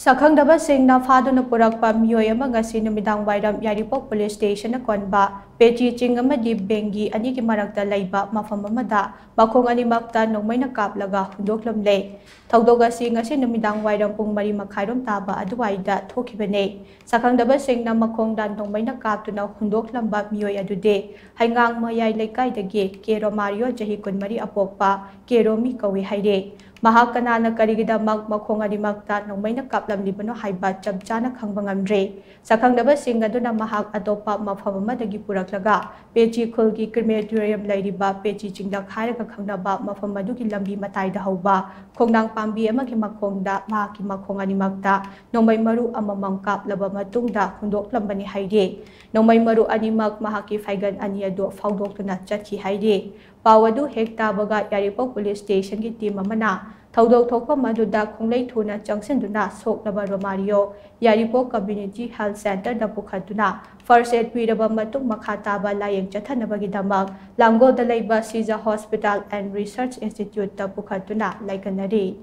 Sakhangdabasingna faduna purakpa miyoy ama ngasi numidang wairam Yaripok Police Station na konba pechi ching amadi bengi ani ki marakta laiba mafam amada makhong animakta nongmay nakaplaga hundoklamle thawdogasi ngasi numidang wairam pung mari makhairom taba aduwaida thokibane Sakhangdabasingna makhong dan nongmay nakaptuna hundoklamba miyoy adude haingang mayay lekaidagi Kero Mario jahi kunmari apokpa Kero mi kawi haide Mahak kanana karigidamag makhong animakta nongmay nakaplam libano haiba chabchana khangbangam Sakhangdabasing aduna mahak atopa mafam amadagi puraklaga pechi khulgi crematorium lairiba pechi chingdak hairaga khangnaba mafam adugi lambi mataida hauba khongnang pambi amagi makhongda mahaki makhong animakta nongmay maru amamang kaplaba matungda hundoklambani haide nongmay maru animak mahaki faigan aniado fawdoktuna chatki haide Pawadu hekta baga Yaripok Police Station ki team amana Thaudok thokpa maduda khonglei thuna changsinduna soknaba Romario Yaripok Community Health Center da pukhatuna first aid piraba matung makhataba layeng chathanabagi damak Langgo da leiba Siza Hospital and Research Institute da pukhatuna laikanari